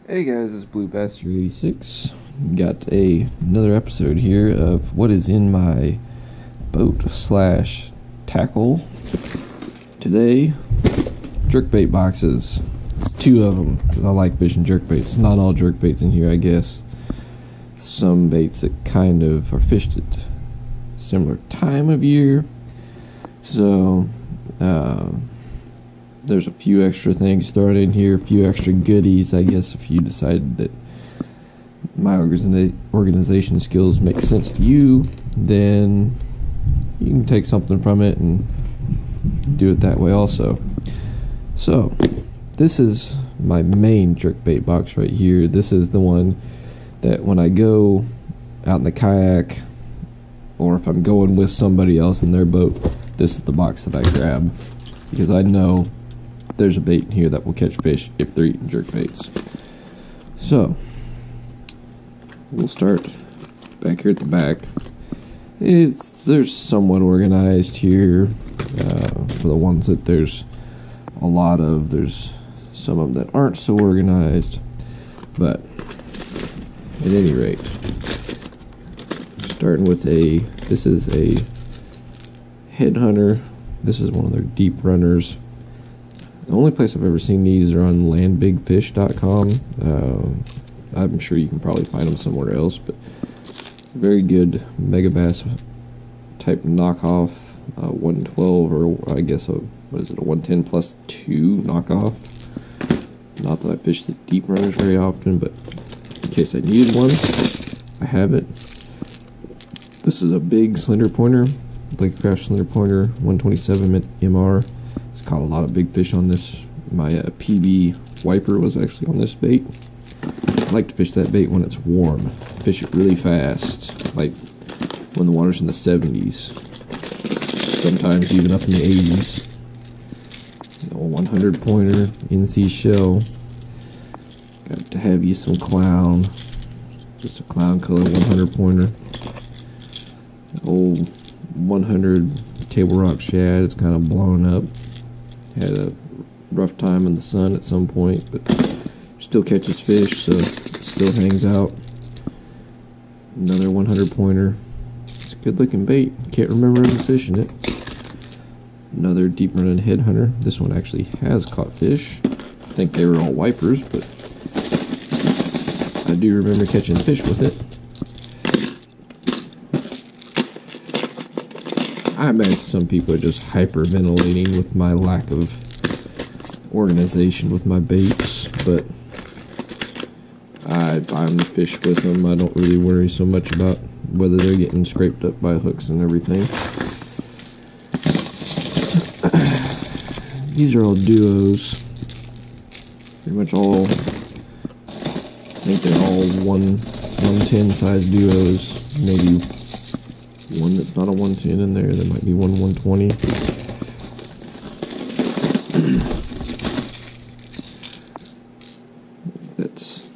Hey guys, it's Blue Bastard 86. Got another episode here of what is in my boat slash tackle. Today, jerkbait boxes. It's two of them because I like fishing jerkbaits. Not all jerkbaits in here, I guess. Some baits that kind of are fished at similar time of year. So, there's a few extra things thrown in here, a few extra goodies, I guess, if you decide that my organization skills make sense to you, then you can take something from it and do it that way also. So, this is my main jerkbait box right here. This is the one that when I go out in the kayak, or if I'm going with somebody else in their boat, this is the box that I grab, because I know there's a bait in here that will catch fish if they're eating jerkbaits. So, we'll start back here at the back. There's somewhat organized here for the ones that there's a lot of. There's some of them that aren't so organized, but at any rate, starting with this is a Headhunter. This is one of their deep runners. The only place I've ever seen these are on landbigfish.com. I'm sure you can probably find them somewhere else, but very good megabass type knockoff, 112, or I guess a 110 plus 2 knockoff. Not that I fish the deep runners very often, but in case I needed one, I have it. This is a big slender pointer, Blake Craft slender pointer, 127 MR. Caught a lot of big fish on this. My PB wiper was actually on this bait. I like to fish that bait when it's warm. Fish it really fast, like when the water's in the 70s. Sometimes even up in the 80s. A 100 pointer, NC shell. Got to have you some clown. Just a clown color 100 pointer. Old 100 table rock shad. It's kind of blown up. Had a rough time in the sun at some point, but still catches fish, so it still hangs out. Another 100 pointer. It's a good looking bait. Can't remember ever fishing it. Another deep running Headhunter. This one actually has caught fish. I think they were all wipers, but I do remember catching fish with it. I imagine some people are just hyperventilating with my lack of organization with my baits, but I buy them to fish with them. I don't really worry so much about whether they're getting scraped up by hooks and everything. These are all duos. Pretty much all, I think they're all 110 size duos, maybe one that's not a 110 in there. There might be one 120. That's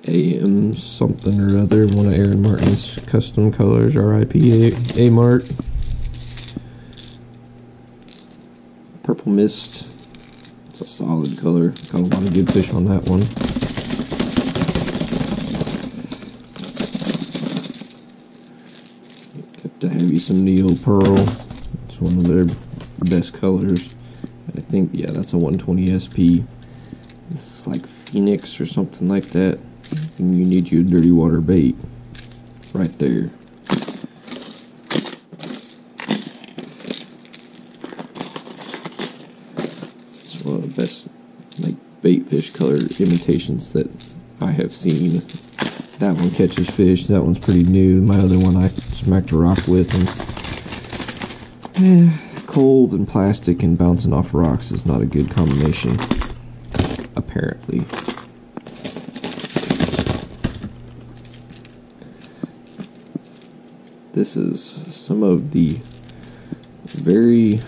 AM something or other. One of Aaron Martin's custom colors. RIP A Mart. Purple Mist. It's a solid color. Got a lot of good fish on that one. To have you some Neo Pearl. It's one of their best colors. I think, yeah, that's a 120 SP. This is like Phoenix or something like that. And you need your dirty water bait right there. It's one of the best like bait fish color imitations that I have seen. That one catches fish. That one's pretty new. My other one I smacked a rock with, and cold and plastic and bouncing off rocks is not a good combination, apparently. This is some of the very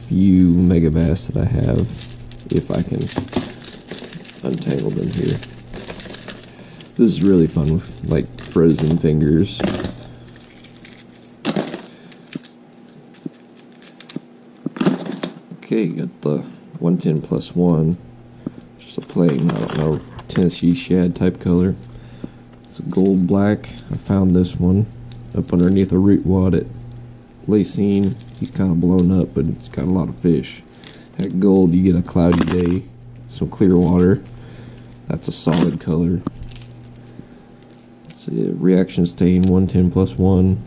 few megabass that I have, if I can untangle them here. This is really fun with, like, frozen fingers. Okay, got the 110 plus 1. Just a plane. I don't know Tennessee shad type color. It's a gold black. I found this one up underneath a root wad at Lacine. He's kind of blown up, but it's got a lot of fish. At gold, you get a cloudy day, some clear water. That's a solid color. It's a reaction stain 110+1.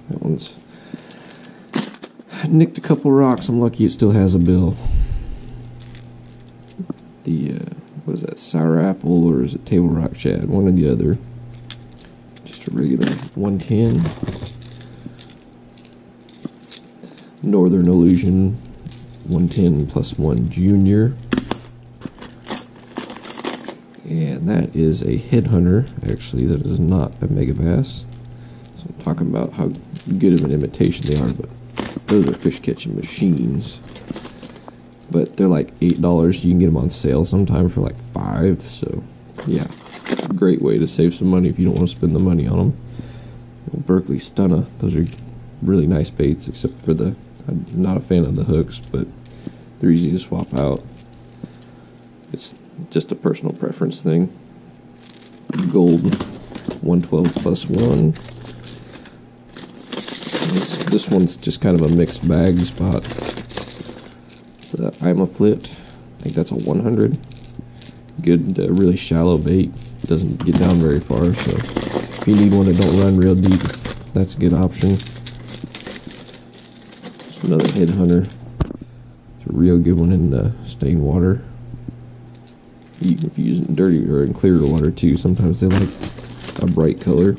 That one's nicked a couple rocks. I'm lucky it still has a bill. The what is that, sour apple, or is it table rock shad? One or the other. Just a regular 110. Northern Illusion 110+1 Junior. And that is a Headhunter. Actually, that is not a Megabass. So I'm talking about how good of an imitation they are, but those are fish catching machines. But they're like $8. You can get them on sale sometime for like $5. So yeah, great way to save some money if you don't want to spend the money on them. Berkeley Stunna, those are really nice baits, except for I'm not a fan of the hooks, but they're easy to swap out. It's just a personal preference thing. Gold 112+1. This one's just kind of a mixed bag spot. I'm a flit. I think that's a 100. Good, really shallow bait. Doesn't get down very far, so if you need one that don't run real deep, that's a good option. It's another Headhunter. It's a real good one in stained water. You can use it in dirty or in clear water too. Sometimes they like a bright color.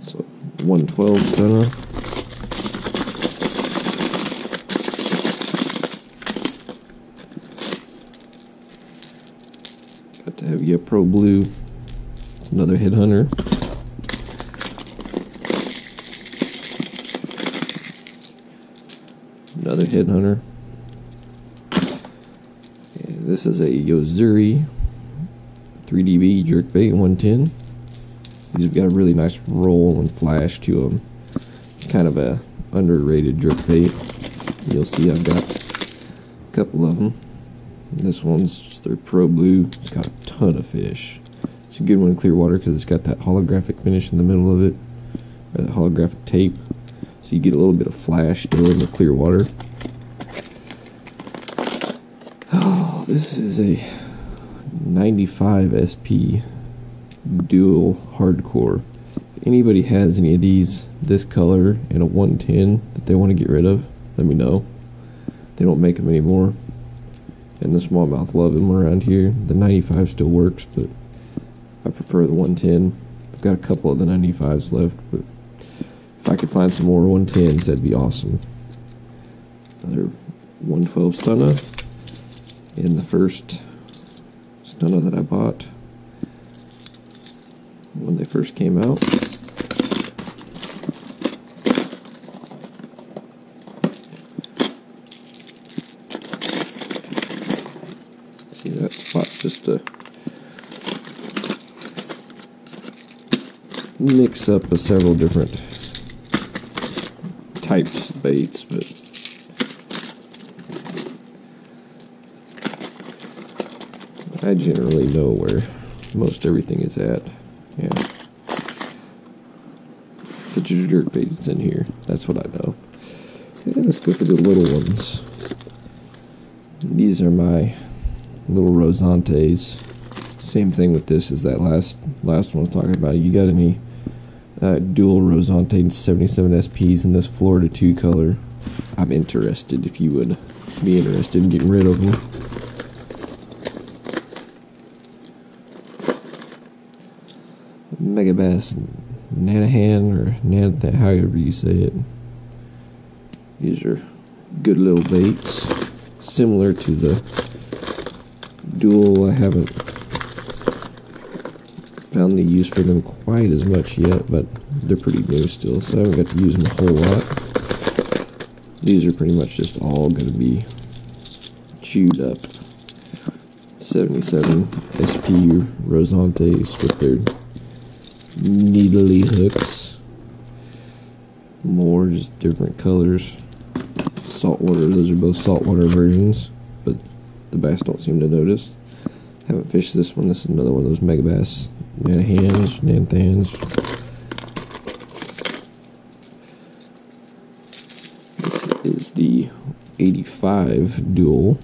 So 112 Stunna. Got to have you a Pro Blue. It's another Headhunter. Another Headhunter. And this is a Yozuri 3DB Jerkbait 110. These have got a really nice roll and flash to them. Kind of a underrated jerkbait. You'll see I've got a couple of them. This one's their Pro Blue. It's got a ton of fish. It's a good one in clear water because it's got that holographic finish in the middle of it, or that holographic tape. So you get a little bit of flash still in the clear water. Oh, this is a 95 SP dual hardcore. If anybody has any of these, this color and a 110 that they want to get rid of, let me know. They don't make them anymore, and the smallmouth love them around here. The 95 still works, but I prefer the 110. I've got a couple of the 95s left, but if I could find some more 110s, that'd be awesome. Another 112 Stunna, and the first Stunna that I bought when they first came out. See, that spot's just a mix up of several different types of baits, but I generally know where most everything is at. Yeah. Put your jerk baits in here. That's what I know. Okay, let's go for the little ones. These are my little Rosantes. Same thing with this as that last one I was talking about. You got any dual Rosante 77 SPs in this Florida 2 color? I'm interested if you would be interested in getting rid of them. Megabass Nanahan, or however you say it. These are good little baits, similar to the dual. I haven't found the use for them quite as much yet, but they're pretty new still, so I haven't got to use them a whole lot. These are pretty much just all going to be chewed up 77 SP Rosantes with their needly hooks. More just different colors. saltwater. Those are both saltwater versions, but the bass don't seem to notice. Haven't fished this one. This is another one of those mega bass Nanthans. This is the 85 dual.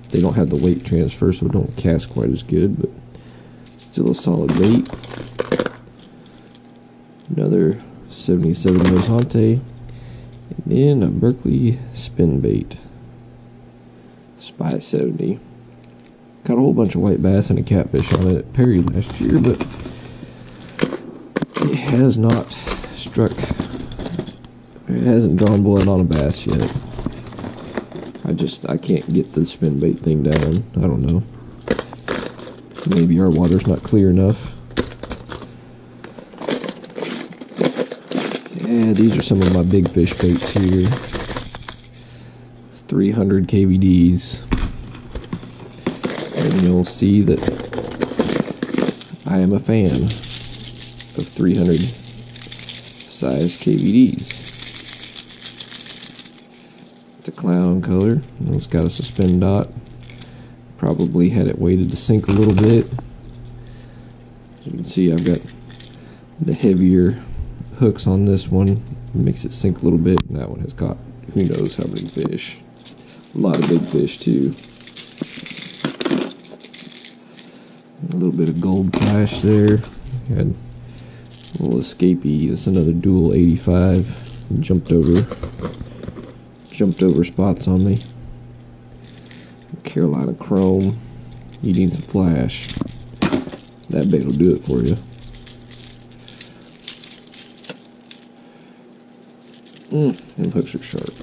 They don't have the weight transfer, so it don't cast quite as good, but still a solid bait. Another 77 Rosante, and then a Berkeley spin bait. Spy 70. Got a whole bunch of white bass and a catfish on it at Perry last year, but it has not struck. It hasn't drawn blood on a bass yet. I can't get the spin bait thing down. I don't know. Maybe our water's not clear enough. Yeah, these are some of my big fish baits here. 300 KVDs. And you'll see that I am a fan of 300 size KVDs. It's a clown color. It's got a suspend dot. Probably had it weighted to sink a little bit. As you can see, I've got the heavier hooks on this one. It makes it sink a little bit, and that one has caught who knows how many fish. A lot of big fish too. A little bit of gold flash there. Had a little escapee. It's another dual 85. Jumped over spots on me. Carolina chrome. Eating some flash. That bait will do it for you. Them hooks are sharp.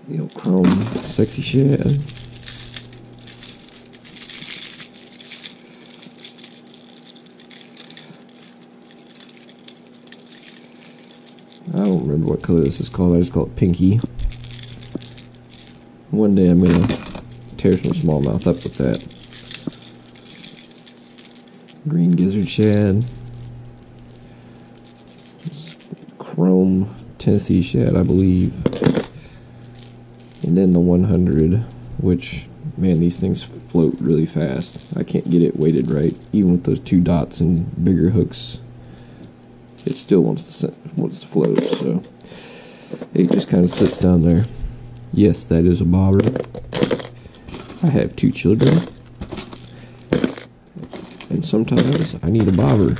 The old chrome sexy shad. I don't remember what color this is called. I just call it pinky. One day I'm gonna tear some smallmouth up with that. Green gizzard shad. Chrome Tennessee shad, I believe. And then the 100, which, man, these things float really fast. I can't get it weighted right. Even with those two dots and bigger hooks, it still wants to float, so it just kind of sits down there. Yes, that is a bobber. I have 2 children, and sometimes I need a bobber.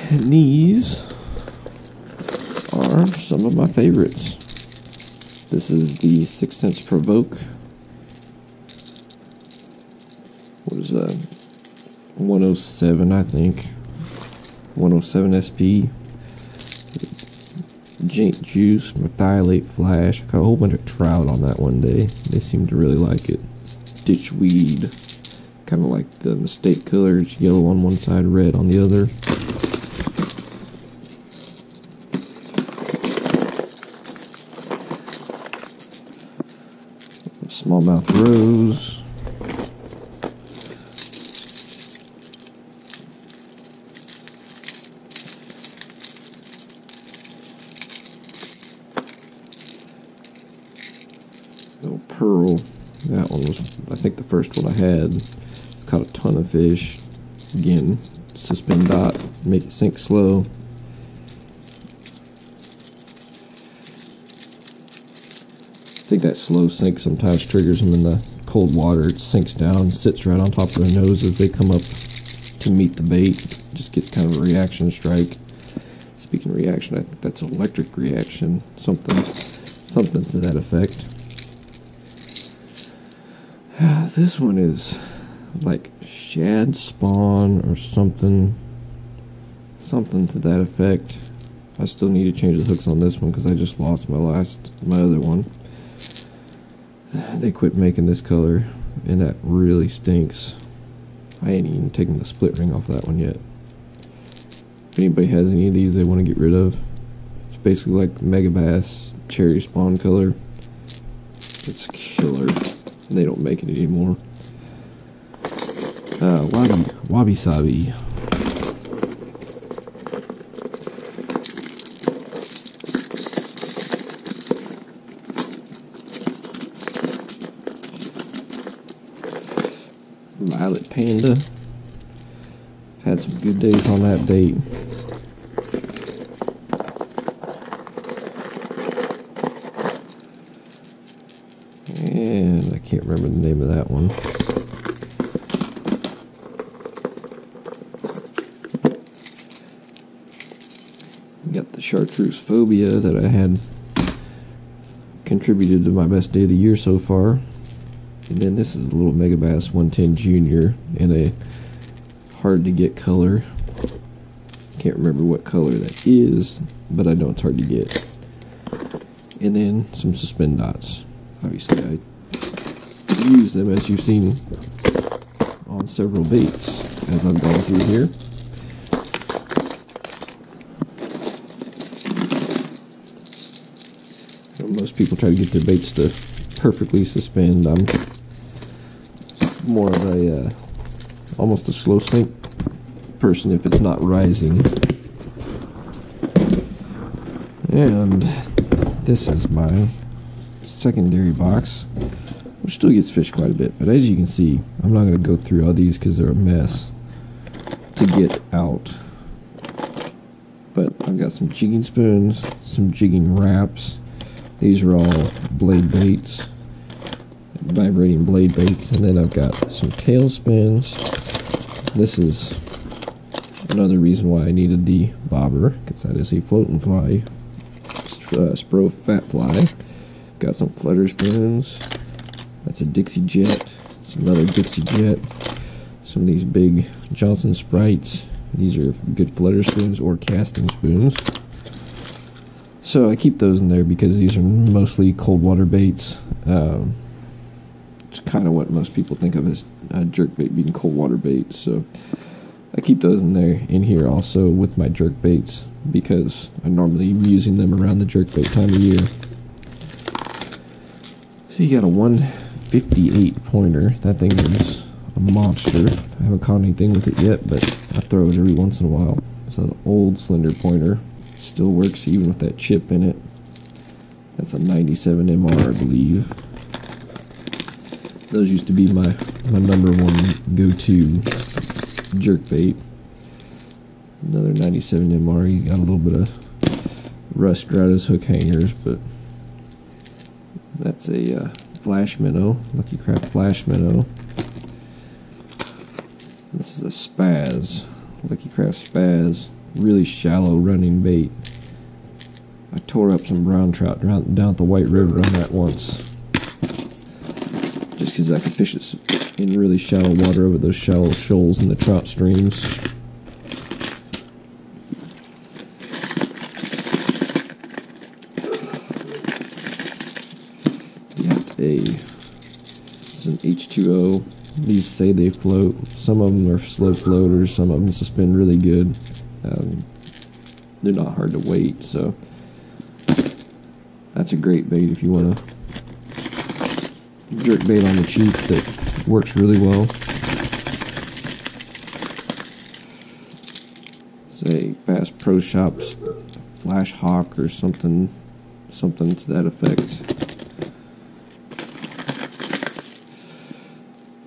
And these are some of my favorites. This is the 6 Cents Provoke. What is that? 107, I think. 107 SP. Jink Juice, Methylate Flash. I caught a whole bunch of trout on that one day. They seemed to really like it. Ditchweed. Kind of like the mistake color. It's yellow on one side, red on the other. Smallmouth Rose. Little Pearl. That one was, I think, the first one I had. It's caught a ton of fish. Again, suspend dot, make it sink slow. I think that slow sink sometimes triggers them in the cold water. It sinks down, sits right on top of their nose as they come up to meet the bait. Just gets kind of a reaction strike. Speaking of reaction, I think that's an electric reaction. Something to that effect. This one is like shad spawn or something to that effect. I still need to change the hooks on this one because I just lost my other one. They quit making this color, and that really stinks. I ain't even taken the split ring off that one yet. If anybody has any of these they want to get rid of, it's basically like Mega Bass cherry spawn color. It's killer. They don't make it anymore. Wabi Sabi. Violet Panda. Had some good days on that bait. And I can't remember the name of that one. Got the chartreuse phobia that I had contributed to my best day of the year so far. And then this is a little Mega Bass 110 Junior in a hard to get color. Can't remember what color that is, but I know it's hard to get. And then some suspend dots. Obviously I use them, as you've seen, on several baits as I've gone through here. So most people try to get their baits to perfectly suspend. I'm more of a almost a slow sink person if it's not rising. And this is my secondary box, which still gets fished quite a bit, but as you can see, I'm not going to go through all these because they're a mess to get out. But I've got some jigging spoons, some jigging wraps. These are all blade baits, vibrating blade baits, and then I've got some tail spins. This is another reason why I needed the bobber, because that is a floating fly, Spro fat fly. Got some flutter spoons. That's a Dixie Jet. It's another Dixie Jet. Some of these big Johnson Sprites. These are good flutter spoons or casting spoons. So I keep those in there because these are mostly cold water baits. It's kind of what most people think of as jerkbait being cold water bait. So I keep those in here also with my jerkbaits because I normally am using them around the jerkbait time of year. So you got a 158 pointer. That thing is a monster. I haven't caught anything with it yet, but I throw it every once in a while. It's an old slender pointer. Still works even with that chip in it. That's a 97 MR, I believe. Those used to be my number one go-to jerkbait. Another 97 MR. He's got a little bit of rust around his hook hangers, but that's a flash minnow, Lucky Craft flash minnow. This is a spaz, Lucky Craft spaz, really shallow running bait. I tore up some brown trout down at the White River on that once, just because I could fish it in really shallow water over those shallow shoals in the trout streams. It's an H2O. These say they float. Some of them are slow floaters. Some of them suspend really good. They're not hard to weight, so that's a great bait if you want to jerk bait on the cheap that works really well. Say Bass Pro Shops Flash Hawk or something to that effect.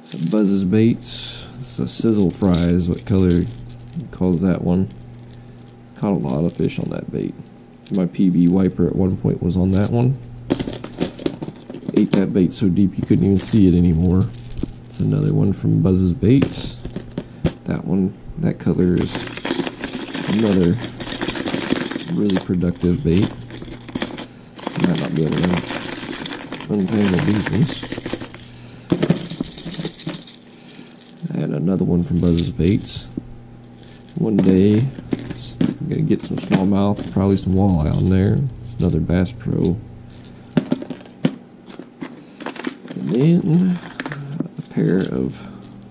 Some Buzz's baits. It's a sizzle fry is what color he calls that one. Caught a lot of fish on that bait. My PB wiper at one point was on that one. Ate that bait so deep you couldn't even see it anymore. It's another one from Buzz's Baits. That one, that color is another really productive bait. Might not be able to untangle these ones. And another one from Buzz's Baits. One day, I'm going to get some smallmouth, probably some walleye on there. It's another Bass Pro. And then a pair of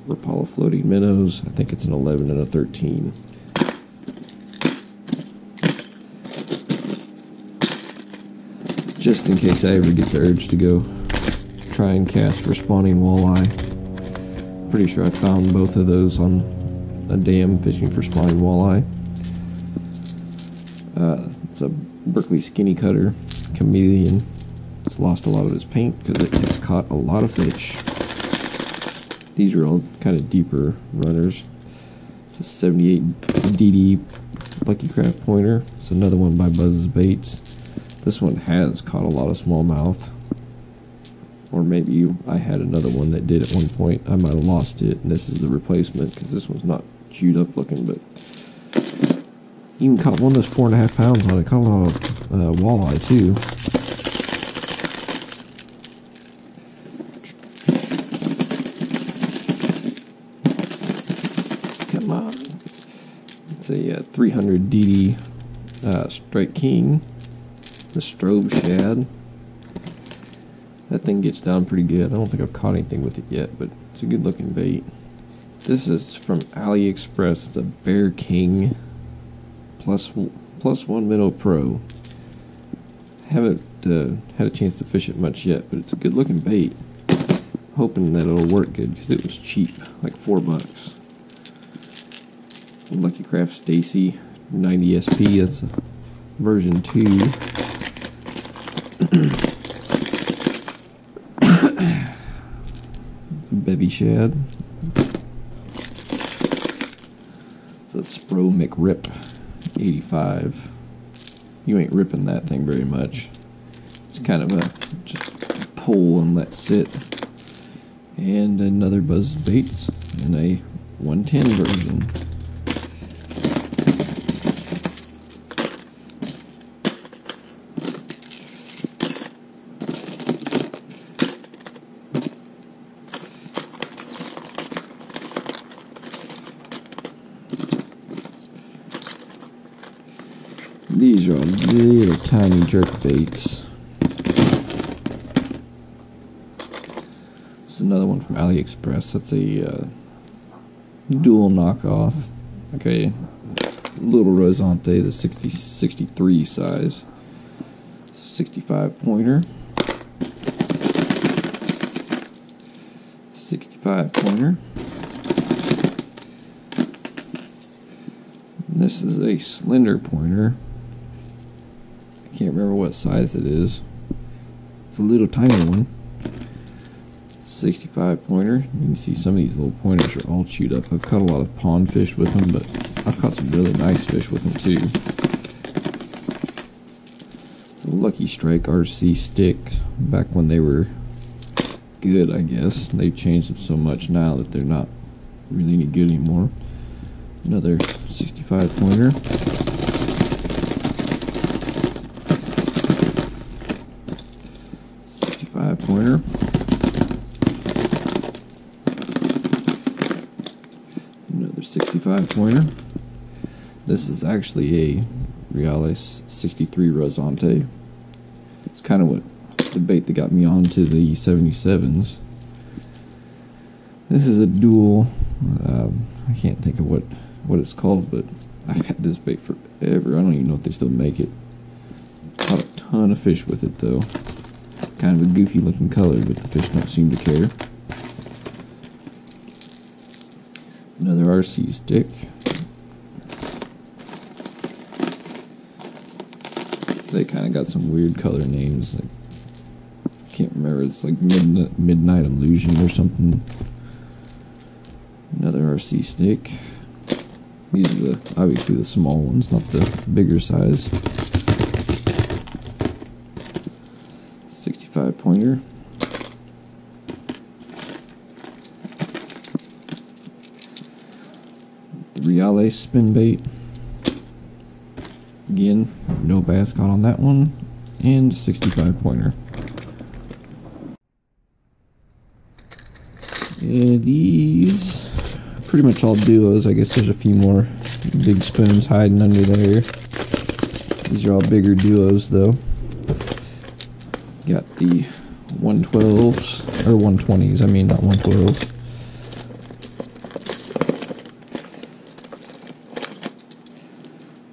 Rapala floating minnows. I think it's an 11 and a 13. just in case I ever get the urge to go try and cast for spawning walleye. Pretty sure I found both of those on a dam fishing for spawning walleye. It's a Berkeley skinny cutter chameleon. It's lost a lot of its paint because it has caught a lot of fish. These are all kind of deeper runners. It's a 78 DD Lucky Craft pointer. It's another one by Buzz's Baits. This one has caught a lot of smallmouth. Or maybe I had another one that did at one point. I might have lost it, and this is the replacement because this one's not chewed up looking, but even caught one that's 4.5 pounds on it. Caught a lot of walleye too. Come on. It's a 300 DD Strike King. The strobe shad. That thing gets down pretty good. I don't think I've caught anything with it yet, but it's a good looking bait. This is from AliExpress. It's a Bear King plus one minnow pro. Haven't had a chance to fish it much yet, but it's a good looking bait. Hoping that it'll work good because it was cheap, like $4. Lucky Craft Stacy 90 SP. That's version 2. Bevy shad. It's a Spro McRip 85. You ain't ripping that thing very much. It's kind of a just pull and let sit. And another Buzz Baits in a 110 version. These are all little tiny jerk baits. This is another one from AliExpress. That's a dual knockoff. Okay, little Rosante, the 63 size. 65 pointer. 65 pointer. This is a slender pointer. I can't remember what size it is. It's a little tiny one. 65 pointer. You can see some of these little pointers are all chewed up. I've caught a lot of pond fish with them, but I've caught some really nice fish with them too. It's a Lucky Strike RC stick. Back when they were good, I guess. They've changed them so much now that they're not really any good anymore. Another 65 pointer. Pointer. Another 65 pointer. This is actually a Reales 63 Rosante. It's kind of what the bait that got me onto the 77s. This is a dual. I can't think of what it's called, but I've had this bait forever. I don't even know if they still make it. Caught a ton of fish with it though. Kind of a goofy looking color, but the fish don't seem to care. Another RC stick. They kind of got some weird color names. Like, can't remember. It's like Midnight Illusion or something. Another RC stick. These are obviously the small ones, not the bigger size. 65 pointer. The Reales spin bait. Again, no bass caught on that one. And 65 pointer. These pretty much all duos. I guess there's a few more big spoons hiding under there. These are all bigger duos though. Got the 112s, or 120s, I mean, not 112s.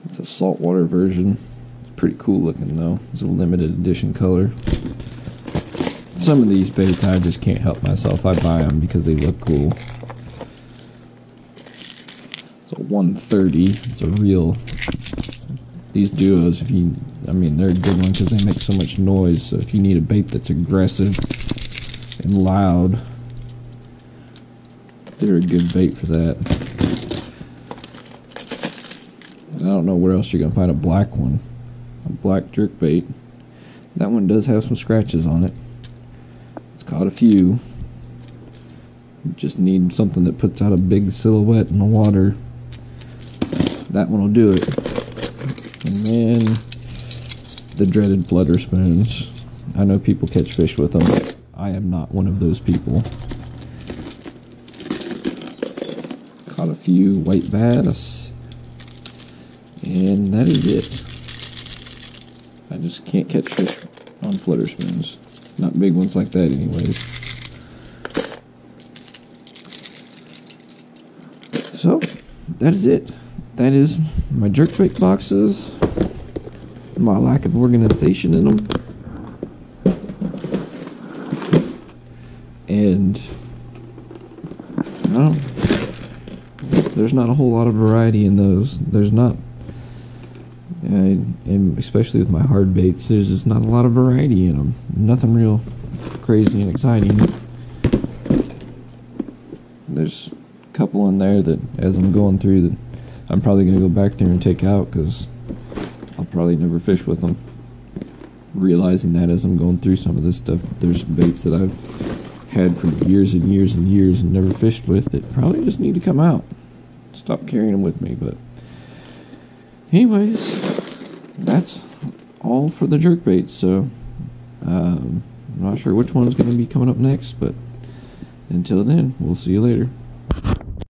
It's a saltwater version. It's pretty cool looking though. It's a limited edition color. Some of these baits I just can't help myself. I buy them because they look cool. It's a 130. It's a real. These duos, they're a good one because they make so much noise. So if you need a bait that's aggressive and loud, they're a good bait for that. I don't know where else you're gonna find a black one. A black jerkbait. That one does have some scratches on it. It's caught a few. You just need something that puts out a big silhouette in the water. That one will do it. And then the dreaded flutter spoons. I know people catch fish with them. I am not one of those people. Caught a few white bass. And that is it. I just can't catch fish on flutter spoons. Not big ones like that anyways. So, that is it. That is my jerkbait boxes. My lack of organization in them. And, no, there's not a whole lot of variety in those. There's not. And especially with my hard baits, there's just not a lot of variety in them. Nothing real crazy and exciting. There's a couple in there that, as I'm going through, that I'm probably going to go back there and take out because I'll probably never fish with them. Realizing that as I'm going through some of this stuff, there's baits that I've had for years and years and years and never fished with that probably just need to come out. Stop carrying them with me, but anyways, that's all for the jerkbaits. So I'm not sure which one's going to be coming up next, but until then, we'll see you later.